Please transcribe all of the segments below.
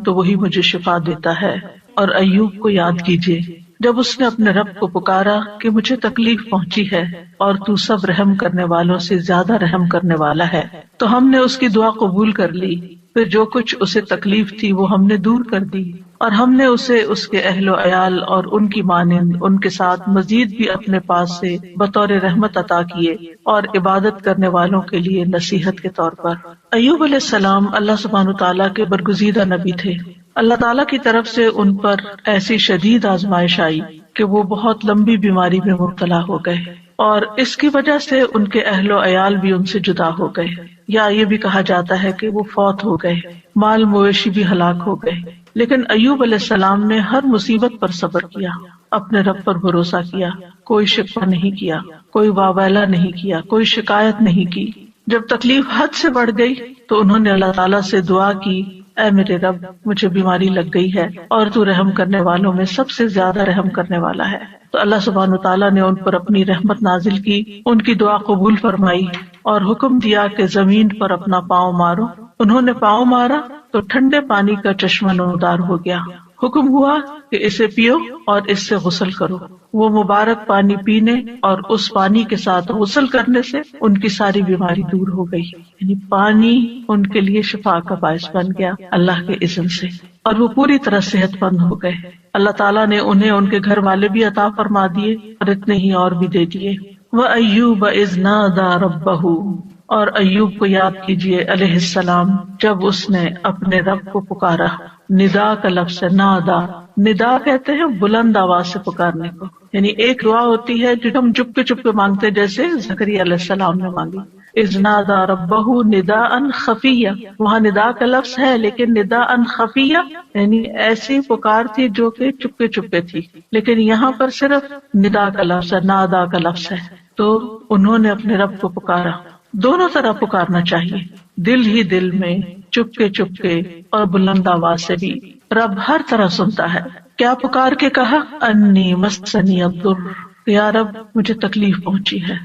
تو وہی مجھے شفا دیتا ہے۔ اور ایوب کو یاد کیجیے جب اس نے اپنے رب کو پکارا کہ مجھے تکلیف پہنچی ہے اور تو سب رحم کرنے والوں سے زیادہ رحم کرنے والا ہے، تو ہم نے اس کی دعا قبول کر لی، پھر جو کچھ اسے تکلیف تھی وہ ہم نے دور کر دی، اور ہم نے اسے اس کے اہل و عیال اور ان کی مانند ان کے ساتھ مزید بھی اپنے پاس سے بطور رحمت عطا کیے اور عبادت کرنے والوں کے لیے نصیحت کے طور پر۔ ایوب علیہ السلام اللہ سبحانہ تعالیٰ کے برگزیدہ نبی تھے۔ اللہ تعالیٰ کی طرف سے ان پر ایسی شدید آزمائش آئی کہ وہ بہت لمبی بیماری میں مبتلا ہو گئے، اور اس کی وجہ سے ان کے اہل و عیال بھی ان سے جدا ہو گئے، یا یہ بھی کہا جاتا ہے کہ وہ فوت ہو گئے، مال مویشی بھی ہلاک ہو گئے۔ لیکن ایوب علیہ السلام نے ہر مصیبت پر صبر کیا، اپنے رب پر بھروسہ کیا، کوئی شکوہ نہیں کیا، کوئی واویلا نہیں کیا، کوئی شکایت نہیں کی۔ جب تکلیف حد سے بڑھ گئی تو انہوں نے اللہ تعالیٰ سے دعا کی، اے میرے رب، مجھے بیماری لگ گئی ہے اور تو رحم کرنے والوں میں سب سے زیادہ رحم کرنے والا ہے۔ تو اللہ سبحانہ تعالیٰ نے ان پر اپنی رحمت نازل کی، ان کی دعا قبول فرمائی اور حکم دیا کہ زمین پر اپنا پاؤں مارو۔ انہوں نے پاؤں مارا تو ٹھنڈے پانی کا چشمہ نمودار ہو گیا۔ حکم ہوا کہ اسے پیو اور اس سے غسل کرو۔ وہ مبارک پانی پینے اور اس پانی کے ساتھ غسل کرنے سے ان کی ساری بیماری دور ہو گئی، یعنی پانی ان کے لیے شفا کا باعث بن گیا اللہ کے اذن سے، اور وہ پوری طرح صحت مند ہو گئے۔ اللہ تعالیٰ نے انہیں ان کے گھر والے بھی عطا فرما دیے اور اتنے ہی اور بھی دے دیے۔ وَأَيُّوبَ إِذْ نَادَى رَبَّهُ، اور ایوب کو یاد کیجیے علیہ السلام جب اس نے اپنے رب کو پکارا۔ ندا کا لفظ ہے، نادا، ندا کہتے ہیں بلند آواز سے پکارنے کو، یعنی ایک دعا ہوتی ہے جو ہم چپ کے مانگتے، جیسے زکریا علیہ السلام نے مانگی، اذ نادا ربہ نداء خفیہ۔ وہاں ندا کا لفظ ہے لیکن نداء خفیہ یعنی ایسی پکار تھی جو کہ چپکے تھی، لیکن یہاں پر صرف ندا کا لفظ ہے، نادا کا لفظ ہے۔ تو انہوں نے اپنے رب کو پکارا۔ دونوں طرح پکارنا چاہیے، دل ہی دل میں، چپکے اور بلند آواز سے بھی۔ رب ہر طرح سنتا ہے۔ کیا پکار کے کہا؟ انی مسنی الضر، یا رب مجھے تکلیف پہنچی ہے۔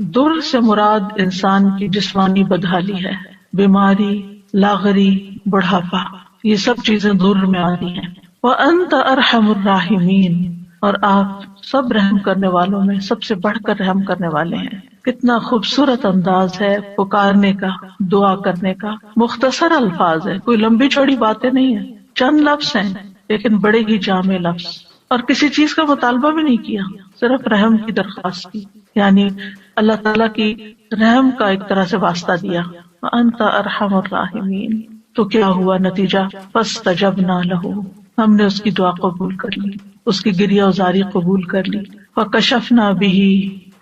در سے مراد انسان کی جسمانی بدحالی ہے، بیماری، لاغری، بڑھاپا، یہ سب چیزیں در میں آتی ہیں۔ وانت ارحم الراحمین، اور آپ سب رحم کرنے والوں میں سب سے بڑھ کر رحم کرنے والے ہیں۔ کتنا خوبصورت انداز ہے پکارنے کا، دعا کرنے کا۔ مختصر الفاظ ہے، کوئی لمبی چوڑی باتیں نہیں ہیں، چند لفظ ہیں لیکن بڑے ہی جامع لفظ، اور کسی چیز کا مطالبہ بھی نہیں کیا، صرف رحم کی درخواست کی، یعنی اللہ تعالیٰ کی رحم کا ایک طرح سے واسطہ دیا۔ وانت ارحم الراحمین۔ تو کیا ہوا نتیجہ؟ فاستجبنا لہ، ہم نے اس کی دعا قبول کر لی، اس کی گریہ وزاری قبول کر لی۔ وکشفنا بہ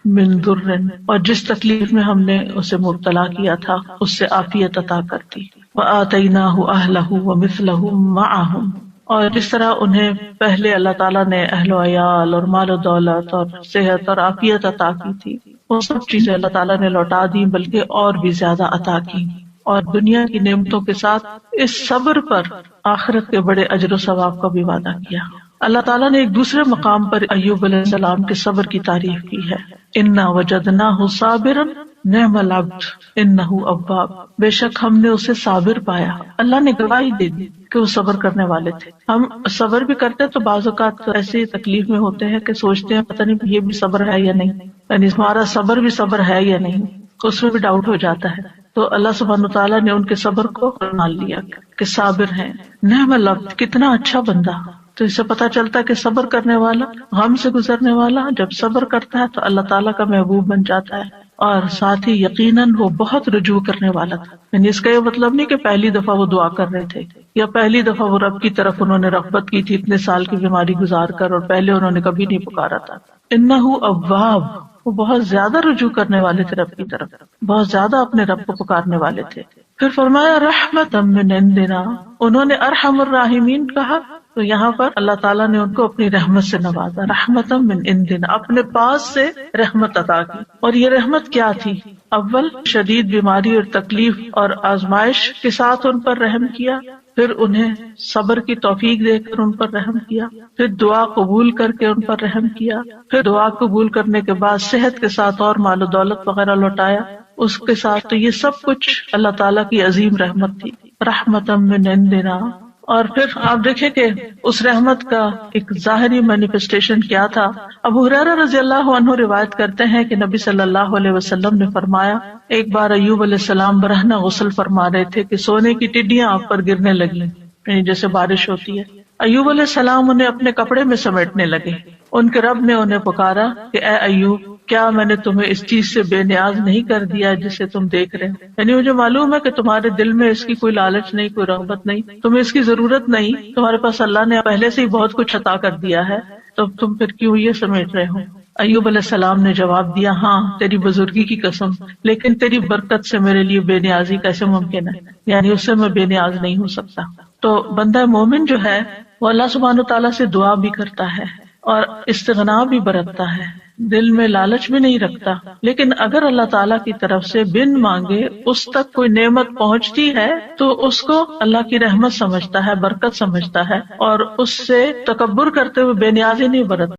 من ضر، اور جس تکلیف میں ہم نے اسے مبتلا کیا تھا اس سے عافیت عطا کرتی۔ وآتیناہ اہلہ ومثلہم معہم، اور جس طرح انہیں پہلے اللہ تعالیٰ نے اہل و عیال اور مال و دولت اور صحت اور عافیت عطا کی تھی، وہ سب چیزیں اللہ تعالیٰ نے لوٹا دی، بلکہ اور بھی زیادہ عطا کی، اور دنیا کی نعمتوں کے ساتھ اس صبر پر آخرت کے بڑے اجر و ثواب کا بھی وعدہ کیا۔ اللہ تعالیٰ نے ایک دوسرے مقام پر ایوب علیہ السلام کے صبر کی تعریف کی ہے، انا وجدناہ صابرا نعم العبد انہ اواب، بے شک ہم نے اسے صابر پایا۔ اللہ نے گواہی دے دی کہ وہ صبر کرنے والے تھے۔ ہم صبر بھی کرتے ہیں تو بعض اوقات ایسی تکلیف میں ہوتے ہیں کہ سوچتے ہیں پتہ نہیں یہ بھی صبر ہے یا نہیں، یعنی ہمارا صبر بھی صبر ہے یا نہیں، اس میں بھی ڈاؤٹ ہو جاتا ہے۔ تو اللہ سبحانہ تعالیٰ نے ان کے صبر کو مان لیا کہ صابر ہیں۔ نعم العبد، کتنا اچھا بندہ۔ تو اس سے پتہ چلتا ہے کہ صبر کرنے والا، غم سے گزرنے والا جب صبر کرتا ہے تو اللہ تعالیٰ کا محبوب بن جاتا ہے، اور ساتھ ہی یقیناً وہ بہت رجوع کرنے والا تھا۔ یعنی اس کا یہ مطلب نہیں کہ پہلی دفعہ وہ دعا کر رہے تھے یا پہلی دفعہ وہ رب کی طرف انہوں نے رغبت کی تھی اتنے سال کی بیماری گزار کر، اور پہلے انہوں نے کبھی نہیں پکارا تھا۔ انہ اواب، وہ بہت زیادہ رجوع کرنے والے تھے رب کی طرف، بہت زیادہ اپنے رب کو پکارنے والے تھے۔ پھر فرمایا رحمتا من عندنا، انہوں نے ارحم الراحمین کہا تو یہاں پر اللہ تعالیٰ نے ان کو اپنی رحمت سے نوازا، رحمتا من عندنا، اپنے پاس سے رحمت عطا کی۔ اور یہ رحمت کیا تھی؟ اول شدید بیماری اور تکلیف اور آزمائش کے ساتھ ان پر رحم کیا، پھر انہیں صبر کی توفیق دے کر ان پر رحم کیا، پھر دعا قبول کر کے ان پر رحم کیا، پھر دعا قبول کرنے کے بعد صحت کے ساتھ اور مال و دولت وغیرہ لوٹایا اس کے ساتھ۔ تو یہ سب کچھ اللہ تعالیٰ کی عظیم رحمت تھی۔ رحمتا من عندنا اور پھر آپ دیکھیں کہ اس رحمت کا ایک ظاہری مینیفیسٹیشن کیا تھا. ابو ہریرہ رضی اللہ عنہ روایت کرتے ہیں کہ نبی صلی اللہ علیہ وسلم نے فرمایا ایک بار ایوب علیہ السلام برہنہ غسل فرما رہے تھے کہ سونے کی ٹڈیاں آپ پر گرنے لگی، یعنی جیسے بارش ہوتی ہے. ایوب علیہ السلام انہیں اپنے کپڑے میں سمیٹنے لگے. ان کے رب نے انہیں پکارا کہ اے ایوب، کیا میں نے تمہیں اس چیز سے بے نیاز نہیں کر دیا جسے تم دیکھ رہے ہو؟ یعنی مجھے معلوم ہے کہ تمہارے دل میں اس کی کوئی لالچ نہیں، کوئی رغبت نہیں، تمہیں اس کی ضرورت نہیں، تمہارے پاس اللہ نے پہلے سے ہی بہت کچھ عطا کر دیا ہے، تو تم پھر کیوں یہ سمیٹ رہے ہو؟ ایوب علیہ السلام نے جواب دیا، ہاں تیری بزرگی کی قسم، لیکن تیری برکت سے میرے لیے بے نیازی کیسے ممکن ہے، یعنی اس سے میں بے نیاز نہیں ہو سکتا. تو بندہ مومن جو ہے وہ اللہ سبحانہ تعالیٰ سے دعا بھی کرتا ہے اور استغنا بھی برتتا ہے، دل میں لالچ بھی نہیں رکھتا، لیکن اگر اللہ تعالیٰ کی طرف سے بن مانگے اس تک کوئی نعمت پہنچتی ہے تو اس کو اللہ کی رحمت سمجھتا ہے، برکت سمجھتا ہے، اور اس سے تکبر کرتے ہوئے بے نیازی نہیں برتتا.